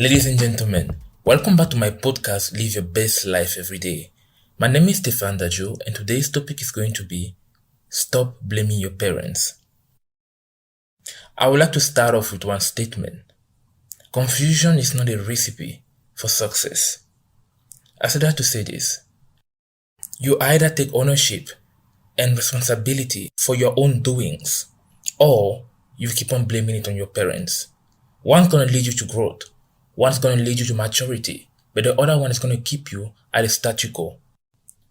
Ladies and gentlemen, welcome back to my podcast, Live Your Best Life Every Day. My name is Stefan Dajo, and today's topic is going to be Stop Blaming Your Parents. I would like to start off with one statement. Confusion is not a recipe for success. I said that to say this. You either take ownership and responsibility for your own doings, or you keep on blaming it on your parents. One's going to lead you to growth. One's going to lead you to maturity, but the other one is going to keep you at the status quo.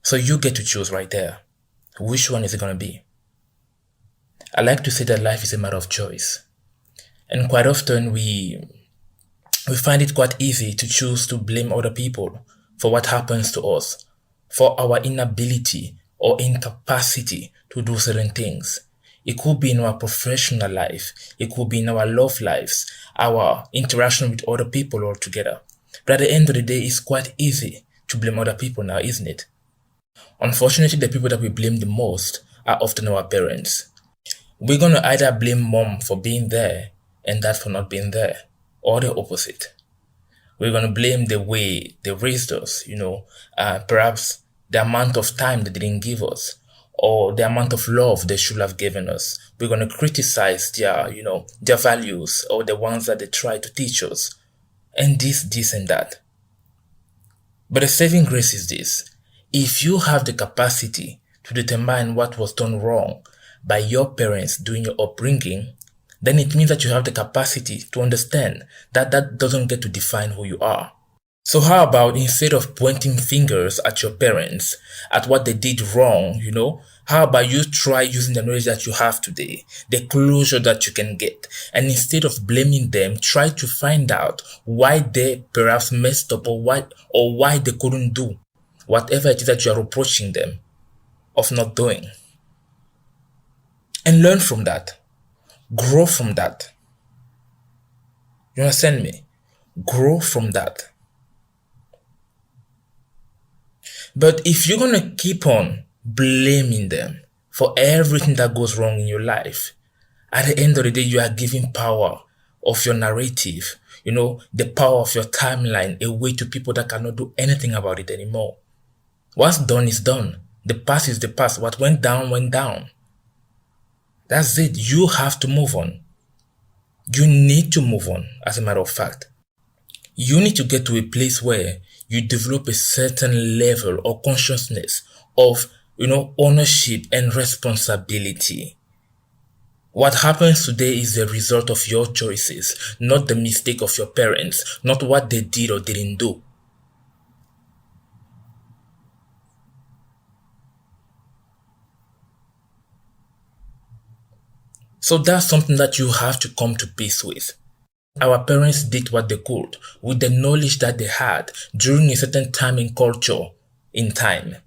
So you get to choose right there. Which one is it going to be? I like to say that life is a matter of choice. And quite often we find it quite easy to choose to blame other people for what happens to us, for our inability or incapacity to do certain things. It could be in our professional life. It could be in our love lives, our interaction with other people altogether. But at the end of the day, it's quite easy to blame other people now, isn't it? Unfortunately, the people that we blame the most are often our parents. We're going to either blame mom for being there and dad for not being there, or the opposite. We're going to blame the way they raised us, perhaps the amount of time they didn't give us, or the amount of love they should have given us. We're going to criticize their values or the ones that they try to teach us, and this and that. But the saving grace is this. If you have the capacity to determine what was done wrong by your parents during your upbringing, then it means that you have the capacity to understand that that doesn't get to define who you are. So how about instead of pointing fingers at your parents, at what they did wrong, how about you try using the knowledge that you have today, the closure that you can get, and instead of blaming them, try to find out why they perhaps messed up or why they couldn't do whatever it is that you are reproaching them of not doing. And learn from that. Grow from that. You understand me? Grow from that. But if you're going to keep on blaming them for everything that goes wrong in your life, at the end of the day, you are giving power of your narrative, the power of your timeline away to people that cannot do anything about it anymore. What's done is done. The past is the past. What went down, went down. That's it. You have to move on. You need to move on, as a matter of fact. You need to get to a place where you develop a certain level or consciousness of, ownership and responsibility. What happens today is the result of your choices, not the mistake of your parents, not what they did or didn't do. So that's something that you have to come to peace with. Our parents did what they could with the knowledge that they had during a certain time in culture, in time.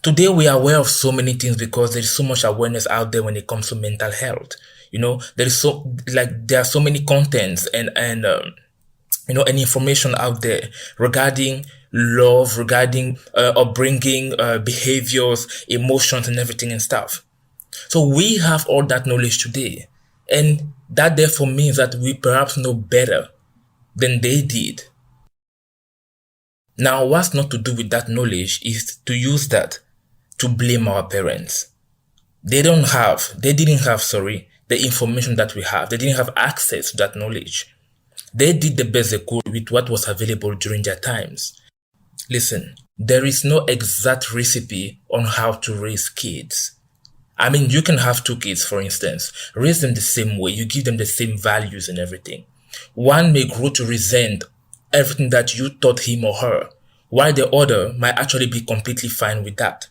Today we are aware of so many things because there is so much awareness out there when it comes to mental health. There are so many contents and information out there regarding love, regarding upbringing, behaviors, emotions, and everything and stuff. So we have all that knowledge today, and that therefore means that we perhaps know better than they did. Now, what's not to do with that knowledge is to use that to blame our parents. They didn't have the information that we have. They didn't have access to that knowledge. They did the best they could with what was available during their times. Listen, there is no exact recipe on how to raise kids. You can have two kids, for instance, raise them the same way, you give them the same values and everything. One may grow to resent everything that you taught him or her, while the other might actually be completely fine with that.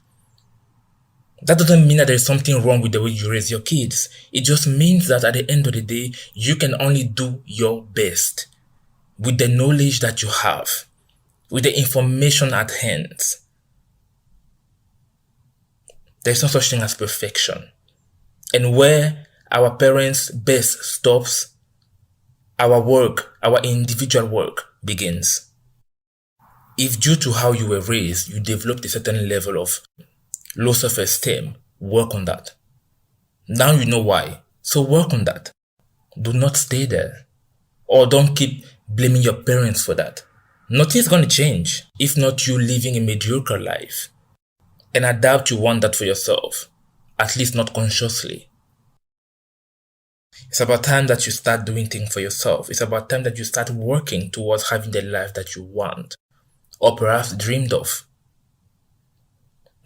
That doesn't mean that there's something wrong with the way you raise your kids. It just means that at the end of the day, you can only do your best with the knowledge that you have, with the information at hand. There's no such thing as perfection. And where our parents' best stops, our individual work begins. If due to how you were raised, you developed a certain level of low self-esteem, work on that. Now you know why. So work on that. Do not stay there. Or don't keep blaming your parents for that. Nothing's going to change if not you living a mediocre life. And I doubt you want that for yourself, at least not consciously. It's about time that you start doing things for yourself. It's about time that you start working towards having the life that you want, or perhaps dreamed of.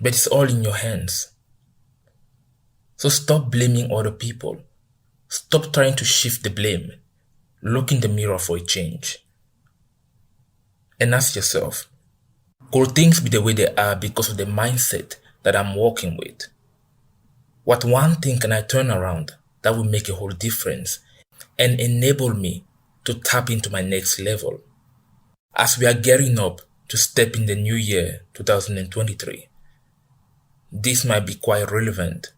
But it's all in your hands. So stop blaming other people. Stop trying to shift the blame. Look in the mirror for a change. And ask yourself, could things be the way they are because of the mindset that I'm working with? What one thing can I turn around that will make a whole difference and enable me to tap into my next level? As we are gearing up to step in the new year 2023, this might be quite relevant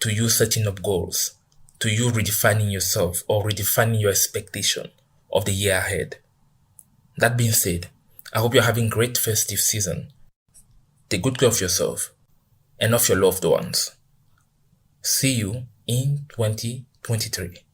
to you setting up goals, to you redefining yourself or redefining your expectation of the year ahead. That being said, I hope you're having a great festive season. Take good care of yourself and of your loved ones. See you in 2023.